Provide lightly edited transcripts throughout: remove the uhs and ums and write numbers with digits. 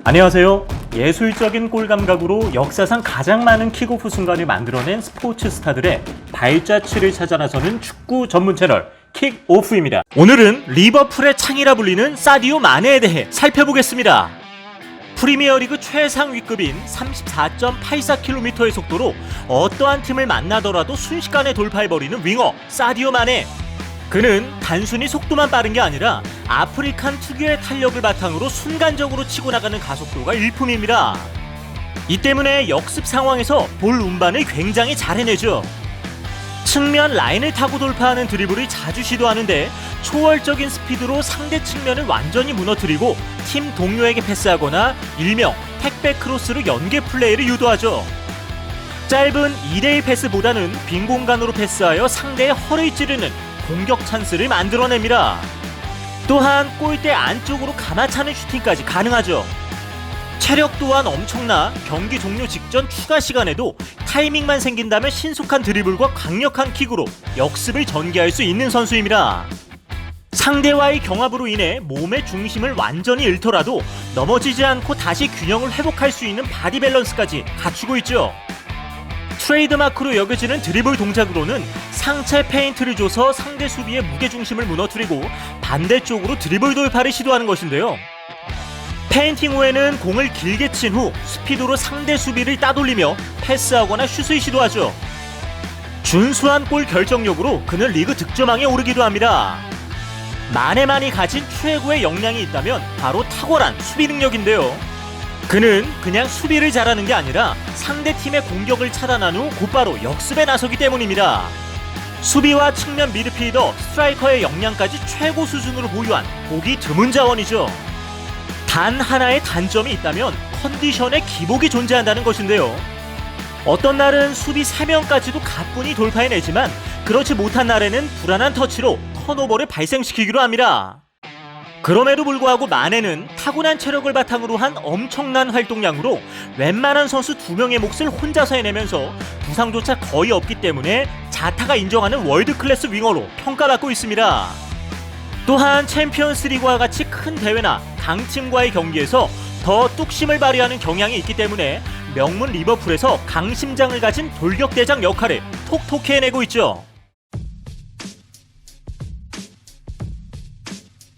안녕하세요. 예술적인 골 감각으로 역사상 가장 많은 킥오프 순간을 만들어낸 스포츠 스타들의 발자취를 찾아 나서는 축구 전문 채널 킥오프입니다. 오늘은 리버풀의 창이라 불리는 사디오 마네에 대해 살펴보겠습니다. 프리미어리그 최상 위급인 34.84km의 속도로 어떠한 팀을 만나더라도 순식간에 돌파해버리는 윙어 사디오 마네. 그는 단순히 속도만 빠른 게 아니라 아프리칸 특유의 탄력을 바탕으로 순간적으로 치고 나가는 가속도가 일품입니다. 이 때문에 역습 상황에서 볼 운반을 굉장히 잘 해내죠. 측면 라인을 타고 돌파하는 드리블을 자주 시도하는데 초월적인 스피드로 상대 측면을 완전히 무너뜨리고 팀 동료에게 패스하거나 일명 택배 크로스로 연계 플레이를 유도하죠. 짧은 2대1 패스보다는 빈 공간으로 패스하여 상대의 허를 찌르는 공격 찬스를 만들어냅니다. 또한 골대 안쪽으로 감아차는 슈팅까지 가능하죠. 체력 또한 엄청나 경기 종료 직전 추가 시간에도 타이밍만 생긴다면 신속한 드리블과 강력한 킥으로 역습을 전개할 수 있는 선수입니다. 상대와의 경합으로 인해 몸의 중심을 완전히 잃더라도 넘어지지 않고 다시 균형을 회복할 수 있는 바디 밸런스까지 갖추고 있죠. 트레이드마크로 여겨지는 드리블 동작으로는 상체 페인트를 줘서 상대 수비의 무게중심을 무너뜨리고 반대쪽으로 드리블 돌파를 시도하는 것인데요. 페인팅 후에는 공을 길게 친 후 스피드로 상대 수비를 따돌리며 패스하거나 슛을 시도하죠. 준수한 골 결정력으로 그는 리그 득점왕에 오르기도 합니다. 마네만이 가진 최고의 역량이 있다면 바로 탁월한 수비 능력인데요. 그는 그냥 수비를 잘하는 게 아니라 상대팀의 공격을 차단한 후 곧바로 역습에 나서기 때문입니다. 수비와 측면 미드필더, 스트라이커의 역량까지 최고 수준으로 보유한 보기 드문 자원이죠. 단 하나의 단점이 있다면 컨디션에 기복이 존재한다는 것인데요. 어떤 날은 수비 3명까지도 가뿐히 돌파해내지만 그렇지 못한 날에는 불안한 터치로 턴오버를 발생시키기도 합니다. 그럼에도 불구하고 마네는 타고난 체력을 바탕으로 한 엄청난 활동량으로 웬만한 선수 2명의 몫을 혼자서 해내면서 부상조차 거의 없기 때문에 자타가 인정하는 월드클래스 윙어로 평가받고 있습니다. 또한 챔피언스리그와 같이 큰 대회나 강팀과의 경기에서 더 뚝심을 발휘하는 경향이 있기 때문에 명문 리버풀에서 강심장을 가진 돌격대장 역할을 톡톡히 해내고 있죠.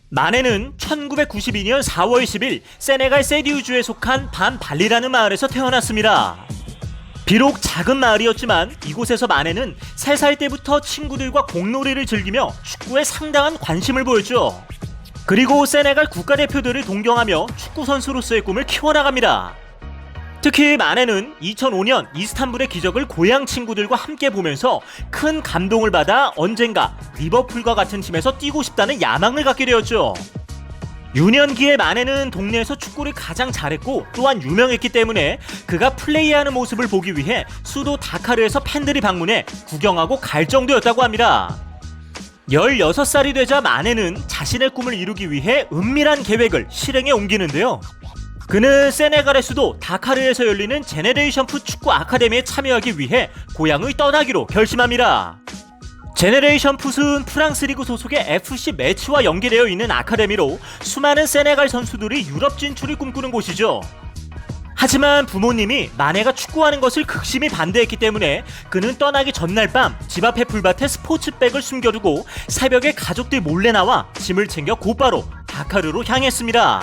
마네는 1992년 4월 10일 세네갈 세디우주에 속한 반발리라는 마을에서 태어났습니다. 비록 작은 마을이었지만 이곳에서 마네는 3살 때부터 친구들과 공놀이를 즐기며 축구에 상당한 관심을 보였죠. 그리고 세네갈 국가대표들을 동경하며 축구선수로서의 꿈을 키워나갑니다. 특히 마네는 2005년 이스탄불의 기적을 고향 친구들과 함께 보면서 큰 감동을 받아 언젠가 리버풀과 같은 팀에서 뛰고 싶다는 야망을 갖게 되었죠. 유년기의 마네는 동네에서 축구를 가장 잘했고 또한 유명했기 때문에 그가 플레이하는 모습을 보기 위해 수도 다카르에서 팬들이 방문해 구경하고 갈 정도였다고 합니다. 16살이 되자 마네는 자신의 꿈을 이루기 위해 은밀한 계획을 실행에 옮기는데요. 그는 세네갈의 수도 다카르에서 열리는 제네레이션 풋 축구 아카데미에 참여하기 위해 고향을 떠나기로 결심합니다. 제네레이션 풋은 프랑스 리그 소속의 FC 매치와 연계되어 있는 아카데미로 수많은 세네갈 선수들이 유럽 진출을 꿈꾸는 곳이죠. 하지만 부모님이 마네가 축구하는 것을 극심히 반대했기 때문에 그는 떠나기 전날 밤 집 앞의 풀밭에 스포츠백을 숨겨두고 새벽에 가족들 몰래 나와 짐을 챙겨 곧바로 다카르로 향했습니다.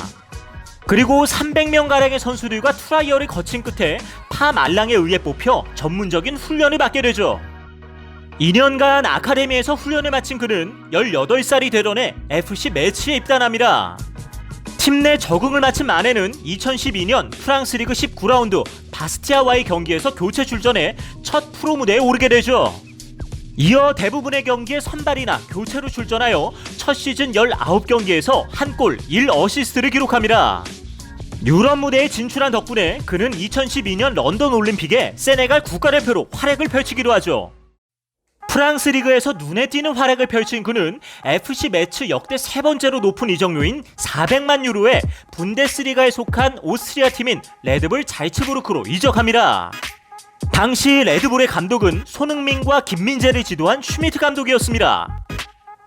그리고 300명가량의 선수들과 트라이얼을 거친 끝에 파말랑에 의해 뽑혀 전문적인 훈련을 받게 되죠. 2년간 아카데미에서 훈련을 마친 그는 18살이 되던 해 FC 매치에 입단합니다. 팀 내 적응을 마친 마네는 2012년 프랑스 리그 19라운드 바스티아와의 경기에서 교체 출전해 첫 프로 무대에 오르게 되죠. 이어 대부분의 경기에 선발이나 교체로 출전하여 첫 시즌 19경기에서 한 골 1어시스트를 기록합니다. 유럽 무대에 진출한 덕분에 그는 2012년 런던 올림픽에 세네갈 국가대표로 활약을 펼치기도 하죠. 프랑스 리그에서 눈에 띄는 활약을 펼친 그는 FC 매치 역대 3번째로 높은 이적료인 400만 유로에 분데스리가에 속한 오스트리아 팀인 레드불 잘츠부르크로 이적합니다. 당시 레드불의 감독은 손흥민과 김민재를 지도한 슈미트 감독이었습니다.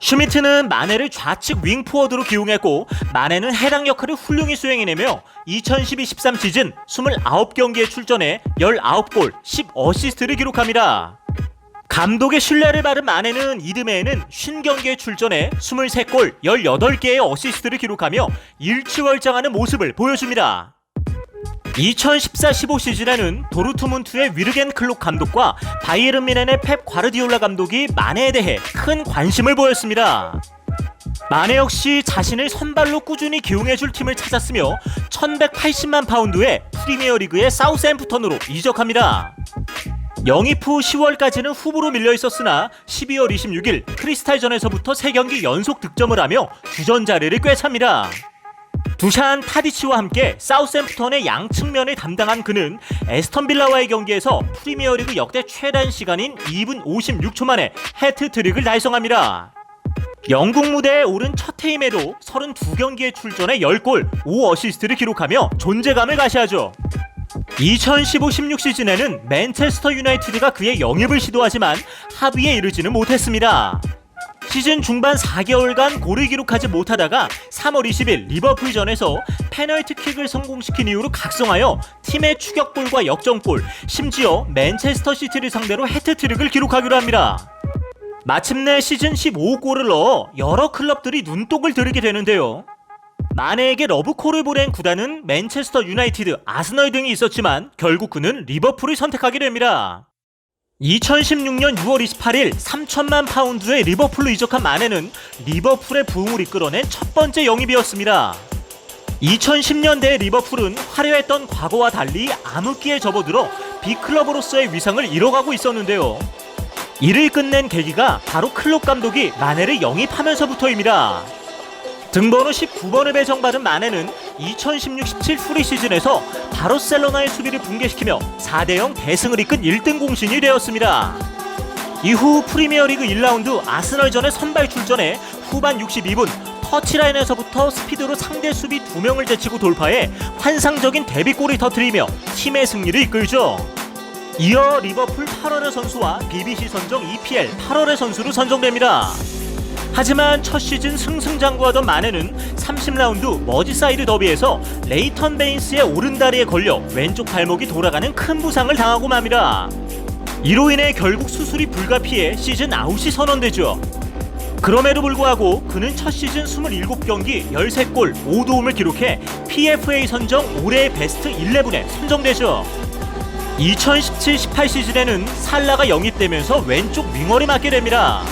슈미트는 마네를 좌측 윙포워드로 기용했고 마네는 해당 역할을 훌륭히 수행해내며 2012-13 시즌 29경기에 출전해 19골 10어시스트를 기록합니다. 감독의 신뢰를 받은 마네는 이듬해에는 50경기에 출전해 23골 18개의 어시스트를 기록하며 일취월장하는 모습을 보여줍니다. 2014-15 시즌에는 도르트문트의 위르겐 클록 감독과 바이에른 뮌헨의 펩 과르디올라 감독이 마네에 대해 큰 관심을 보였습니다. 마네 역시 자신을 선발로 꾸준히 기용해줄 팀을 찾았으며 1180만 파운드의 프리미어리그의 사우스햄프턴으로 이적합니다. 영입 후 10월까지는 후보로 밀려있었으나 12월 26일 크리스탈전에서부터 3경기 연속 득점을 하며 주전 자리를 꿰찹니다. 두샨 타디치와 함께 사우스햄프턴의 양측면을 담당한 그는 에스턴 빌라와의 경기에서 프리미어리그 역대 최단 시간인 2분 56초 만에 해트트릭을 달성합니다. 영국 무대에 오른 첫 해임에도 32경기에 출전해 10골 5어시스트를 기록하며 존재감을 가시하죠. 2015-16 시즌에는 맨체스터 유나이티드가 그의 영입을 시도하지만 합의에 이르지는 못했습니다. 시즌 중반 4개월간 골을 기록하지 못하다가 3월 20일 리버풀전에서 페널티킥을 성공시킨 이후로 각성하여 팀의 추격골과 역전골, 심지어 맨체스터 시티를 상대로 해트트릭을 기록하기로 합니다. 마침내 시즌 15골을 넣어 여러 클럽들이 눈독을 들이게 되는데요. 마네에게 러브콜을 보낸 구단은 맨체스터 유나이티드, 아스널 등이 있었지만 결국 그는 리버풀을 선택하게 됩니다. 2016년 6월 28일 3천만 파운드의 리버풀로 이적한 마네는 리버풀의 부흥을 이끌어낸 첫 번째 영입이었습니다. 2010년대 리버풀은 화려했던 과거와 달리 암흑기에 접어들어 빅클럽으로서의 위상을 잃어가고 있었는데요. 이를 끝낸 계기가 바로 클롭 감독이 마네를 영입하면서부터입니다. 등번호 19번을 배정받은 마네는 2016-17 프리시즌에서 바르셀로나의 수비를 붕괴시키며 4대0 대승을 이끈 1등 공신이 되었습니다. 이후 프리미어리그 1라운드 아스널전에 선발 출전해 후반 62분 터치라인에서부터 스피드로 상대 수비 2명을 제치고 돌파해 환상적인 데뷔골을 터뜨리며 팀의 승리를 이끌죠. 이어 리버풀 8월의 선수와 BBC 선정 EPL 8월의 선수로 선정됩니다. 하지만 첫 시즌 승승장구하던 마네는 30라운드 머지사이드 더비에서 레이턴 베인스의 오른다리에 걸려 왼쪽 발목이 돌아가는 큰 부상을 당하고 맙니다. 이로 인해 결국 수술이 불가피해 시즌 아웃이 선언되죠. 그럼에도 불구하고 그는 첫 시즌 27경기 13골 5도움을 기록해 PFA 선정 올해의 베스트 11에 선정되죠. 2017-18 시즌에는 살라가 영입되면서 왼쪽 윙어를 맡게 됩니다.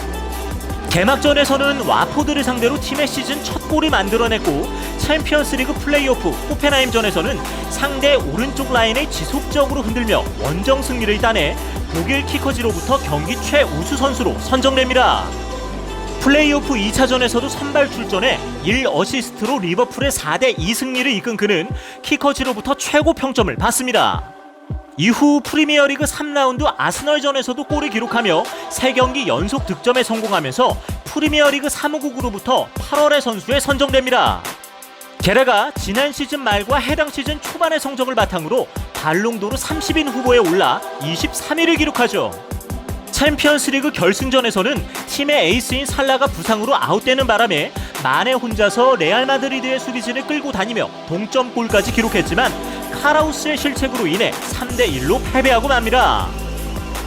개막전에서는 와포드를 상대로 팀의 시즌 첫 골을 만들어냈고 챔피언스리그 플레이오프 호펜하임전에서는 상대 오른쪽 라인을 지속적으로 흔들며 원정 승리를 따내 독일 키커지로부터 경기 최우수 선수로 선정됩니다. 플레이오프 2차전에서도 선발 출전해 1어시스트로 리버풀의 4대2 승리를 이끈 그는 키커지로부터 최고 평점을 받습니다. 이후 프리미어리그 3라운드 아스널전에서도 골을 기록하며 3경기 연속 득점에 성공하면서 프리미어리그 사무국으로부터 8월의 선수에 선정됩니다. 게다가 지난 시즌 말과 해당 시즌 초반의 성적을 바탕으로 발롱도르 30인 후보에 올라 23위를 기록하죠. 챔피언스리그 결승전에서는 팀의 에이스인 살라가 부상으로 아웃되는 바람에 마네 혼자서 레알 마드리드의 수비진을 끌고 다니며 동점골까지 기록했지만 카라우스의 실책으로 인해 3대1로 패배하고 맙니다.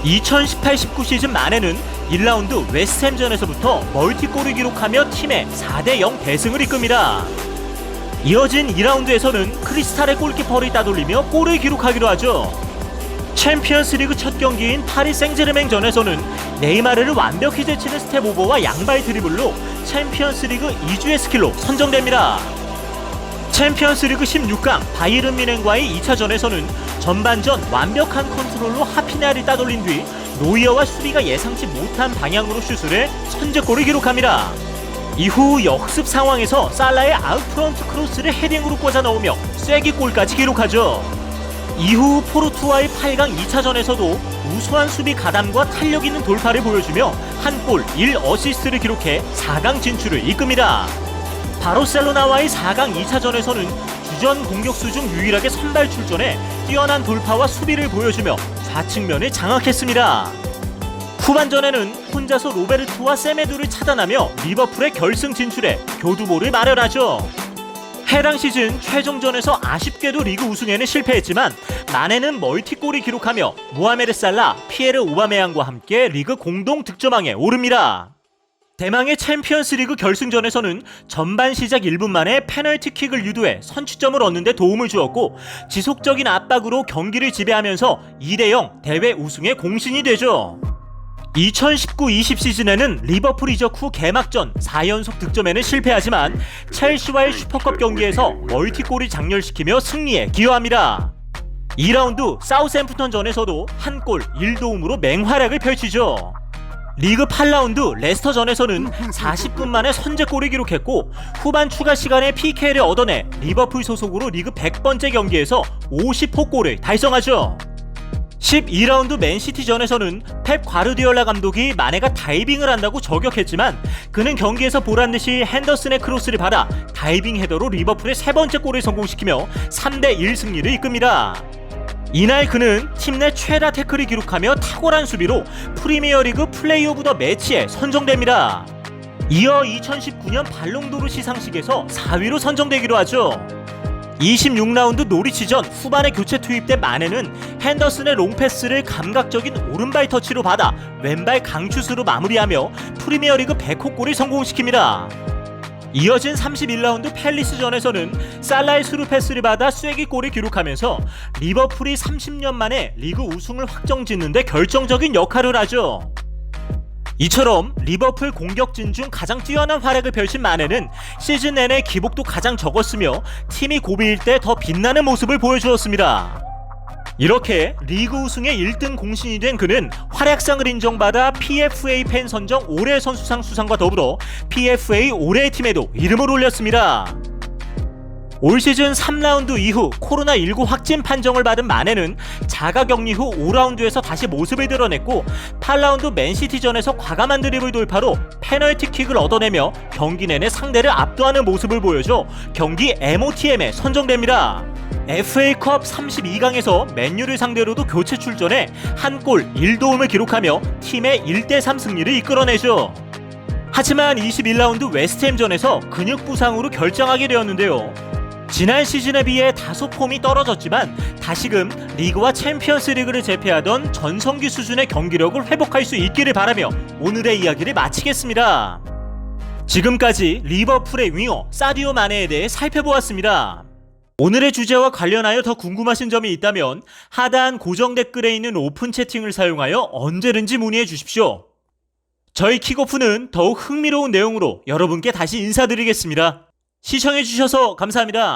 2018-19 시즌 마네는 1라운드 웨스트햄전에서부터 멀티골을 기록하며 팀의 4대0 대승을 이끕니다. 이어진 2라운드에서는 크리스탈의 골키퍼를 따돌리며 골을 기록하기도 하죠. 챔피언스리그 첫 경기인 파리 생제르맹전에서는 네이마르를 완벽히 제치는 스텝오버와 양발 드리블로 챔피언스리그 2주의 스킬로 선정됩니다. 챔피언스리그 16강 바이에른 뮌헨과의 2차전에서는 전반전 완벽한 컨트롤로 하피냐를 따돌린 뒤 노이어와 수비가 예상치 못한 방향으로 슛을 해 선제골을 기록합니다. 이후 역습 상황에서 살라의 아웃프런트 크로스를 헤딩으로 꽂아 넣으며 쐐기골까지 기록하죠. 이후 포르투와의 8강 2차전에서도 우수한 수비 가담과 탄력 있는 돌파를 보여주며 한 골 1어시스트를 기록해 4강 진출을 이끕니다. 바르셀로나와의 4강 2차전에서는 주전 공격수 중 유일하게 선발 출전해 뛰어난 돌파와 수비를 보여주며 좌측면을 장악했습니다. 후반전에는 혼자서 로베르토와 세메도를 차단하며 리버풀의 결승 진출에 교두보를 마련하죠. 해당 시즌 최종전에서 아쉽게도 리그 우승에는 실패했지만 마네는 멀티골을 기록하며 모하메드 살라, 피에르 오바메양과 함께 리그 공동 득점왕에 오릅니다. 대망의 챔피언스리그 결승전에서는 전반 시작 1분 만에 페널티킥을 유도해 선취점을 얻는 데 도움을 주었고 지속적인 압박으로 경기를 지배하면서 2대0 대회 우승의 공신이 되죠. 2019-20 시즌에는 리버풀 이적 후 개막전 4연속 득점에는 실패하지만 첼시와의 슈퍼컵 경기에서 멀티골을 장렬시키며 승리에 기여합니다. 2라운드 사우샘프턴전에서도 한 골 1도움으로 맹활약을 펼치죠. 리그 8라운드 레스터전에서는 40분 만에 선제골을 기록했고 후반 추가 시간에 PK를 얻어내 리버풀 소속으로 리그 100번째 경기에서 50호 골을 달성하죠. 12라운드 맨시티전에서는 펩 과르디올라 감독이 마네가 다이빙을 한다고 저격했지만 그는 경기에서 보란듯이 핸더슨의 크로스를 받아 다이빙 헤더로 리버풀의 세 번째 골을 성공시키며 3대1 승리를 이끕니다. 이날 그는 팀 내 최다 태클을 기록하며 탁월한 수비로 프리미어리그 플레이 오브 더 매치에 선정됩니다. 이어 2019년 발롱도르 시상식에서 4위로 선정되기도 하죠. 26라운드 노리치전 후반에 교체 투입된 마네는 핸더슨의 롱패스를 감각적인 오른발 터치로 받아 왼발 강슛으로 마무리하며 프리미어리그 100호 골을 성공시킵니다. 이어진 31라운드 팰리스전에서는 살라의 스루 패스를 받아 쐐기골을 기록하면서 리버풀이 30년 만에 리그 우승을 확정짓는 데 결정적인 역할을 하죠. 이처럼 리버풀 공격진 중 가장 뛰어난 활약을 펼친 마네는 시즌 내내 기복도 가장 적었으며 팀이 고비일 때 더 빛나는 모습을 보여주었습니다. 이렇게 리그 우승의 1등 공신이 된 그는 활약상을 인정받아 PFA 팬 선정 올해의 선수상 수상과 더불어 PFA 올해의 팀에도 이름을 올렸습니다. 올 시즌 3라운드 이후 코로나19 확진 판정을 받은 마네는 자가격리 후 5라운드에서 다시 모습을 드러냈고 8라운드 맨시티전에서 과감한 드리블 돌파로 페널티킥을 얻어내며 경기 내내 상대를 압도하는 모습을 보여줘 경기 MOTM에 선정됩니다. FA컵 32강에서 맨유를 상대로도 교체 출전해 한 골 1도움을 기록하며 팀의 1대3 승리를 이끌어내죠. 하지만 21라운드 웨스트햄전에서 근육 부상으로 결장하게 되었는데요. 지난 시즌에 비해 다소 폼이 떨어졌지만 다시금 리그와 챔피언스 리그를 제패하던 전성기 수준의 경기력을 회복할 수 있기를 바라며 오늘의 이야기를 마치겠습니다. 지금까지 리버풀의 윙어 사디오 마네에 대해 살펴보았습니다. 오늘의 주제와 관련하여 더 궁금하신 점이 있다면 하단 고정 댓글에 있는 오픈 채팅을 사용하여 언제든지 문의해 주십시오. 저희 킥오프는 더욱 흥미로운 내용으로 여러분께 다시 인사드리겠습니다. 시청해주셔서 감사합니다.